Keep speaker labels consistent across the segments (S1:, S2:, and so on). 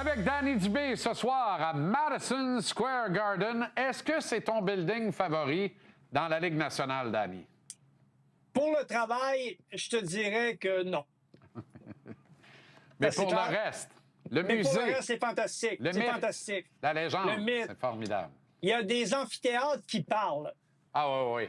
S1: Avec Danny Dubé ce soir à Madison Square Garden. Est-ce que c'est ton building favori dans la Ligue nationale, Danny?
S2: Pour le travail, je te dirais que non.
S1: Mais pour le reste, le
S2: Mais
S1: musée,
S2: pour le reste, c'est fantastique.
S1: le
S2: C'est
S1: mythe,
S2: fantastique.
S1: la légende,
S2: Le mythe.
S1: c'est formidable.
S2: Il y a des amphithéâtres qui parlent.
S1: Ah oui, oui.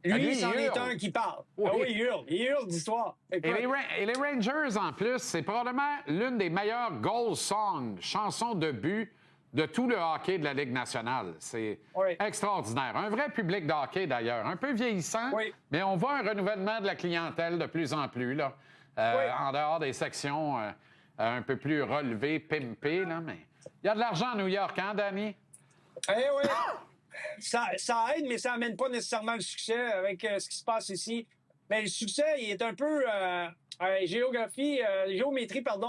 S2: Lui, c'en
S1: il
S2: est
S1: hurle.
S2: un qui parle.
S1: Oui.
S2: Ah oui, il hurle d'histoire.
S1: Et les Rangers, en plus, c'est probablement l'une des meilleures goal songs, chansons de but de tout le hockey de la Ligue nationale. C'est extraordinaire. Un vrai public de hockey, d'ailleurs. Un peu vieillissant, mais on voit un renouvellement de la clientèle de plus en plus, là. En dehors des sections un peu plus relevées, pimpées, là. Mais il y a de l'argent à New York, hein, Danny?
S2: Eh oui. Ça aide, mais ça n'amène pas nécessairement le succès avec ce qui se passe ici. Mais le succès, il est un peu géométrie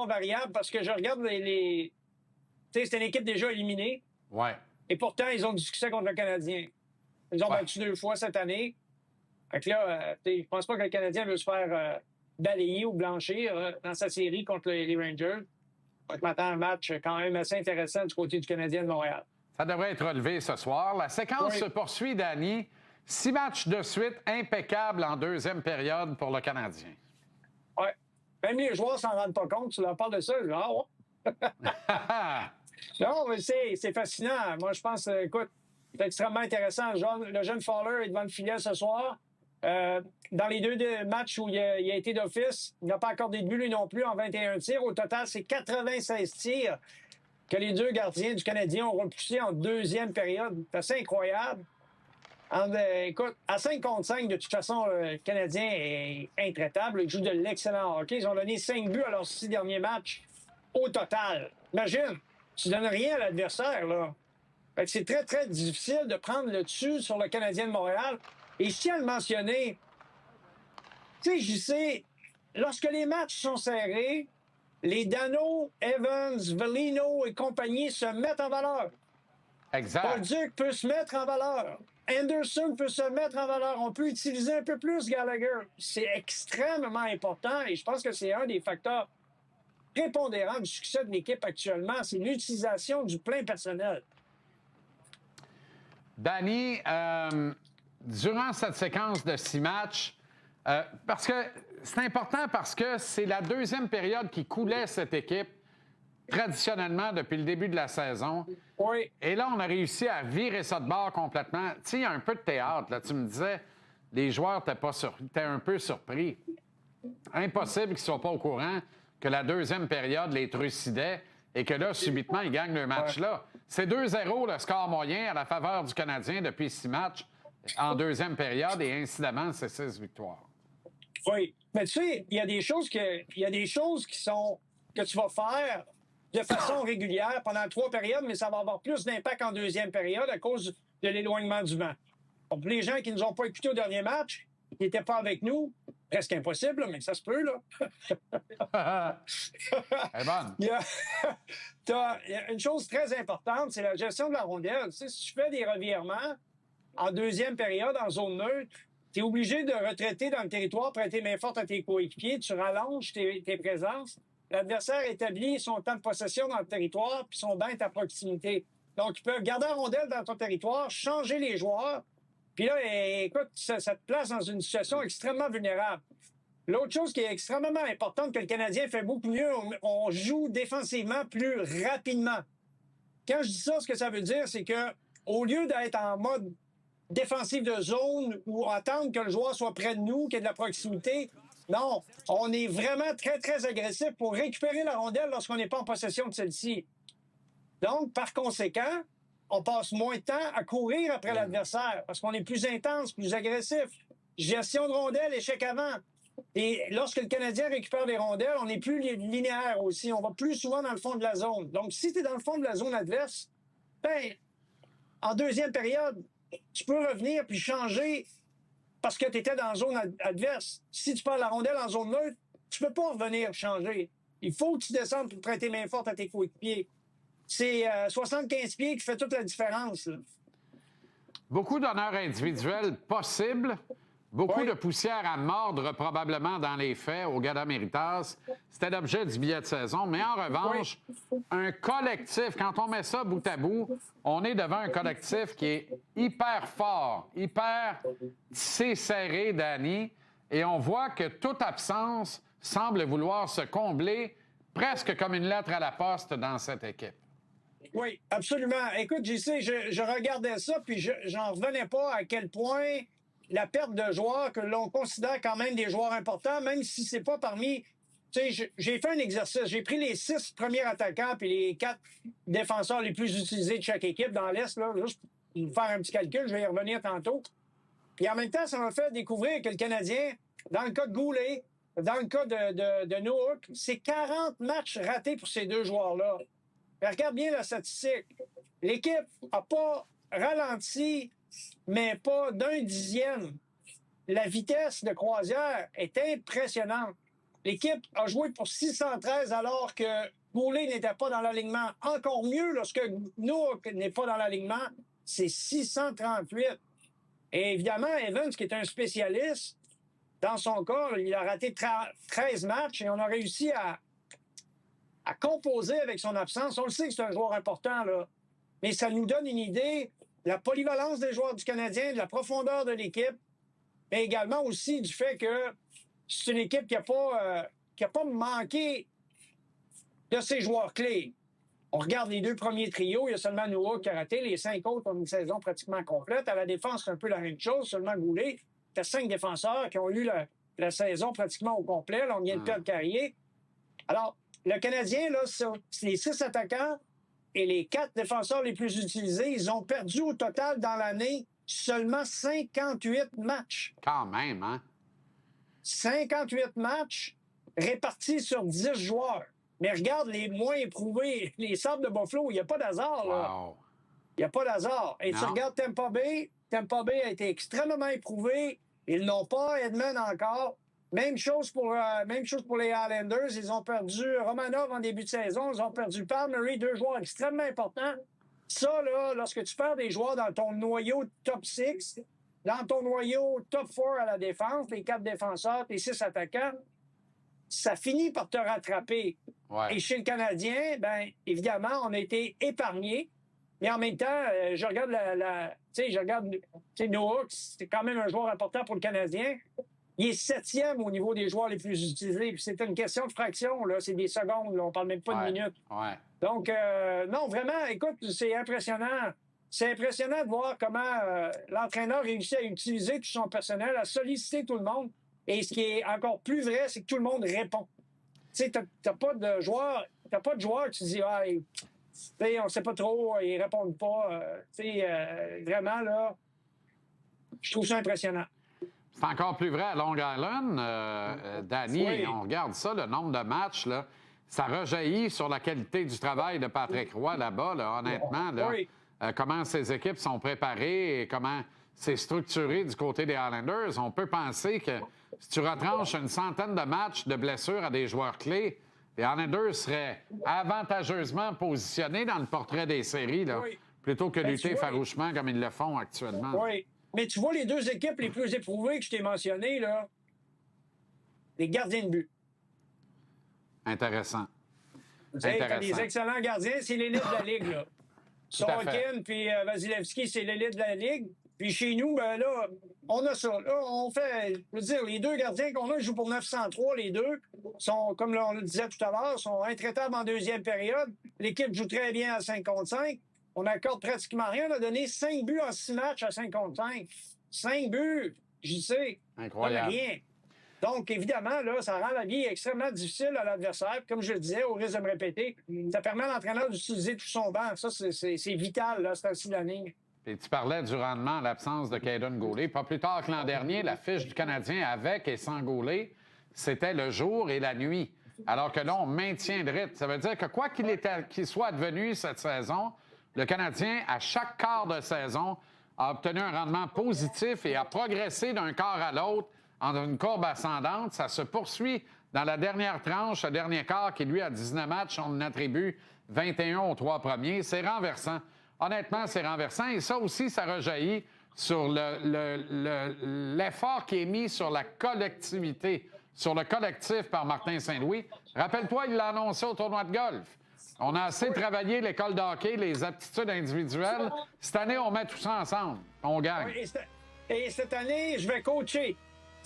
S2: variable, parce que je regarde les... Tu sais, c'est une équipe déjà éliminée.
S1: Ouais.
S2: Et pourtant, ils ont du succès contre le Canadien. Ils ont battu 2 fois cette année. Fait que là, je pense pas que le Canadien veut se faire balayer ou blanchir dans sa série contre les Rangers. Donc, maintenant, un match quand même assez intéressant du côté du Canadien de Montréal.
S1: Ça devrait être relevé ce soir. La séquence se poursuit, Danny. 6 matchs de suite impeccables en deuxième période pour le Canadien.
S2: Oui. Même les joueurs s'en rendent pas compte. Tu leur parles de ça, genre, non, mais c'est fascinant. Moi, je pense, écoute, c'est extrêmement intéressant. Le jeune Fowler est devant le filet ce soir. Dans les deux matchs où il a été d'office, il n'a pas accordé de but, lui non plus, en 21 tirs. Au total, c'est 96 tirs que les deux gardiens du Canadien ont repoussé en deuxième période. C'est assez incroyable. Écoute, à 5 contre 5, de toute façon, le Canadien est intraitable. Ils jouent de l'excellent hockey. Ils ont donné 5 buts à leurs 6 derniers matchs au total. Imagine, tu donnes rien à l'adversaire, là. Fait que c'est très, très difficile de prendre le dessus sur le Canadien de Montréal. Et je tiens à le mentionner, tu sais, je sais, lorsque les matchs sont serrés, les Dano, Evans, Velino et compagnie se mettent en valeur.
S1: Exact.
S2: Bolduc peut se mettre en valeur. Anderson peut se mettre en valeur. On peut utiliser un peu plus Gallagher. C'est extrêmement important et je pense que c'est un des facteurs prépondérants du succès de l'équipe actuellement. C'est l'utilisation du plein personnel.
S1: Danny, durant cette séquence de 6 matchs, parce que c'est important parce que c'est la deuxième période qui coulait cette équipe traditionnellement depuis le début de la saison.
S2: Oui.
S1: Et là, on a réussi à virer ça de bord complètement. Tu sais, il y a un peu de théâtre. Là. Tu me disais, les joueurs étaient un peu surpris. Impossible qu'ils ne soient pas au courant que la deuxième période les trucidait et que là, subitement, ils gagnent le match-là. C'est 2-0 le score moyen à la faveur du Canadien depuis 6 matchs en deuxième période et incidemment, c'est 6 victoires.
S2: Oui. Mais tu sais, il y a des choses que tu vas faire de façon régulière pendant 3 périodes, mais ça va avoir plus d'impact en deuxième période à cause de l'éloignement du vent. Donc, les gens qui ne nous ont pas écoutés au dernier match, qui n'étaient pas avec nous, presque impossible, mais ça se peut, là.
S1: Elle est bonne.
S2: Il y a une chose très importante, c'est la gestion de la rondelle. Tu sais, si tu fais des revirements en deuxième période, en zone neutre, tu es obligé de retraiter dans le territoire, prêter main forte à tes coéquipiers, tu rallonges tes présences. L'adversaire établit son temps de possession dans le territoire, puis son banc est à proximité. Donc, ils peuvent garder la rondelle dans ton territoire, changer les joueurs, puis là, écoute, ça te place dans une situation extrêmement vulnérable. L'autre chose qui est extrêmement importante, que le Canadien fait beaucoup mieux, on joue défensivement plus rapidement. Quand je dis ça, ce que ça veut dire, c'est que au lieu d'être en mode défensif de zone ou attendre que le joueur soit près de nous, qu'il y ait de la proximité, non, on est vraiment très, très agressif pour récupérer la rondelle lorsqu'on n'est pas en possession de celle-ci. Donc, par conséquent, on passe moins de temps à courir après l'adversaire parce qu'on est plus intense, plus agressif. Gestion de rondelle, échec avant. Et lorsque le Canadien récupère des rondelles, on est plus linéaire aussi. On va plus souvent dans le fond de la zone. Donc, si tu es dans le fond de la zone adverse, ben, en deuxième période, tu peux revenir puis changer parce que tu étais dans la zone adverse. Si tu perds la rondelle en zone neutre, tu peux pas revenir changer. Il faut que tu descendes pour prêter main forte à tes coéquipiers. C'est 75 pieds qui fait toute la différence, là.
S1: Beaucoup d'honneurs individuels possibles, Beaucoup de poussière à mordre, probablement, dans les faits, au Gala Méritas. C'était l'objet du billet de saison. Mais en revanche, un collectif, quand on met ça bout à bout, on est devant un collectif qui est hyper fort, hyper tissé serré, Danny. Et on voit que toute absence semble vouloir se combler presque comme une lettre à la poste dans cette équipe.
S2: Oui, absolument. Écoute, JC, je regardais ça, puis j'en revenais pas à quel point la perte de joueurs que l'on considère quand même des joueurs importants, même si c'est pas parmi... Tu sais, j'ai fait un exercice. J'ai pris les 6 premiers attaquants puis les 4 défenseurs les plus utilisés de chaque équipe dans l'Est, là, juste pour faire un petit calcul. Je vais y revenir tantôt. Puis en même temps, ça m'a fait découvrir que le Canadien, dans le cas de Goulet, dans le cas de Nook, c'est 40 matchs ratés pour ces 2 joueurs-là. Mais regarde bien la statistique. L'équipe n'a pas ralenti, mais pas d'un dixième. La vitesse de croisière est impressionnante. L'équipe a joué pour 613 alors que Goulet n'était pas dans l'alignement. Encore mieux, lorsque Nook n'est pas dans l'alignement, c'est 638. Et évidemment, Evans, qui est un spécialiste, dans son cas, il a raté 13 matchs et on a réussi à composer avec son absence. On le sait que c'est un joueur important, là. Mais ça nous donne une idée de la polyvalence des joueurs du Canadien, de la profondeur de l'équipe, mais également aussi du fait que c'est une équipe qui n'a pas manqué de ses joueurs clés. On regarde les 2 premiers trios, il y a seulement Noah qui a raté. Les 5 autres ont une saison pratiquement complète. À la défense, c'est un peu la même chose. Seulement Goulet, il y a 5 défenseurs qui ont eu la saison pratiquement au complet. Là, on vient de perdre Carrier. Alors, le Canadien, là, c'est les 6 attaquants et les 4 défenseurs les plus utilisés. Ils ont perdu au total dans l'année seulement 58 matchs.
S1: Quand même, hein?
S2: 58 matchs répartis sur 10 joueurs. Mais regarde les moins éprouvés. Les Sabres de Buffalo, il n'y a pas d'hasard, là.
S1: Wow.
S2: Il n'y a pas d'hasard. Et
S1: non.
S2: tu regardes Tampa Bay a été extrêmement éprouvé. Ils n'ont pas Edmund encore. Même chose pour les Islanders. Ils ont perdu Romanov en début de saison. Ils ont perdu Palmieri, 2 joueurs extrêmement importants. Ça, là, lorsque tu perds des joueurs dans ton noyau top 6, dans ton noyau top 4 à la défense, les 4 défenseurs, tes 6 attaquants, ça finit par te rattraper.
S1: Ouais.
S2: Et chez le Canadien, bien, évidemment, on a été épargnés. Mais en même temps, je regarde Noah, c'est quand même un joueur important pour le Canadien. Il est 7e au niveau des joueurs les plus utilisés. Puis c'est une question de fraction, là. C'est des secondes, là. On parle même pas de minutes.
S1: Ouais.
S2: Donc, non, vraiment, écoute, c'est impressionnant. C'est impressionnant de voir comment l'entraîneur réussit à utiliser tout son personnel, à solliciter tout le monde. Et ce qui est encore plus vrai, c'est que tout le monde répond. Tu sais, t'as pas de joueur qui dis, on ne sait pas trop, ils répondent pas. Vraiment, là, je trouve ça impressionnant.
S1: C'est encore plus vrai à Long Island, Danny.
S2: Oui.
S1: On regarde ça, le nombre de matchs, là, ça rejaillit sur la qualité du travail de Patrick Roy là-bas, là, honnêtement. Là,
S2: oui.
S1: Comment ces équipes sont préparées et comment c'est structuré du côté des Islanders. On peut penser que si tu retranches une centaine de matchs de blessures à des joueurs clés, les Islanders seraient avantageusement positionnés dans le portrait des séries, là, plutôt que lutter farouchement comme ils le font actuellement.
S2: Oui. Mais tu vois les 2 équipes les plus éprouvées que je t'ai mentionnées, là, les gardiens de but.
S1: Intéressant.
S2: T'as des excellents gardiens, c'est l'élite de la Ligue, là. Sorokin puis Vasilevski, c'est l'élite de la Ligue. Puis chez nous, ben là, on a ça. Là, on fait, je veux dire, les 2 gardiens qu'on a, ils jouent pour 903, les 2. Sont, comme on le disait tout à l'heure, sont intraitables en 2e période. L'équipe joue très bien à 5 contre 5. On n'accorde pratiquement rien. On a donné 5 buts en 6 matchs à 5 contre 5. 5 buts, j'y sais.
S1: Incroyable.
S2: Rien. Donc, évidemment, là, ça rend la vie extrêmement difficile à l'adversaire. Comme je le disais, au risque de me répéter, ça permet à l'entraîneur d'utiliser tout son banc. Ça, c'est vital, là, c'est ainsi la ligne.
S1: Et tu parlais du rendement à l'absence de Caden Goulet. Pas plus tard que l'an dernier, la fiche du Canadien avec et sans Goulet, c'était le jour et la nuit. Alors que là, on maintient le rythme. Ça veut dire que quoi qu'il soit advenu cette saison, le Canadien, à chaque quart de saison, a obtenu un rendement positif et a progressé d'un quart à l'autre en une courbe ascendante. Ça se poursuit dans la dernière tranche, le dernier quart qui, lui, a 19 matchs. On en attribue 21 aux 3 premiers. C'est renversant. Honnêtement, c'est renversant. Et ça aussi, ça rejaillit sur l'effort qui est mis sur la collectivité, sur le collectif par Martin Saint-Louis. Rappelle-toi, il l'a annoncé au tournoi de golf. On a assez travaillé l'école de hockey, les aptitudes individuelles. Cette année, on met tout ça ensemble. On gagne.
S2: Oui, et cette année, je vais coacher.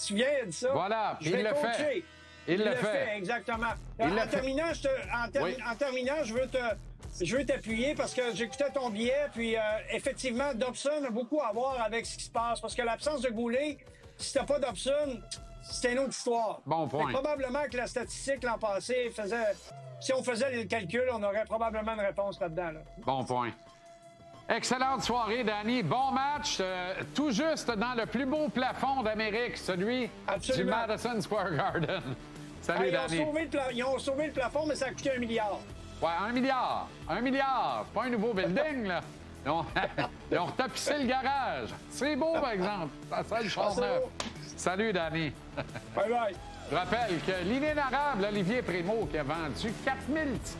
S2: Tu viens de ça.
S1: Voilà, puis il le fait. Il le fait.
S2: Exactement. En terminant, je veux t'appuyer parce que j'écoutais ton billet, puis effectivement, Dobson a beaucoup à voir avec ce qui se passe. Parce que l'absence de Goulet, si t'as pas Dobson, c'est une autre histoire.
S1: Bon point.
S2: Probablement que la statistique l'an passé faisait... Si on faisait le calcul, on aurait probablement une réponse là-dedans. Là.
S1: Bon point. Excellente soirée, Danny. Bon match, tout juste dans le plus beau plafond d'Amérique, celui du Madison Square Garden. Salut, Danny.
S2: Ils ont sauvé le plafond, mais ça a coûté $1 milliard.
S1: Ouais, $1 milliard. $1 milliard. C'est pas un nouveau building, là. Ils ont retapissé le garage. C'est beau, par exemple. Ça sent le Châteauneuf. Salut, Danny.
S2: Bye-bye.
S1: Je rappelle que l'inénarrable Olivier Primo qui a vendu 4000 tickets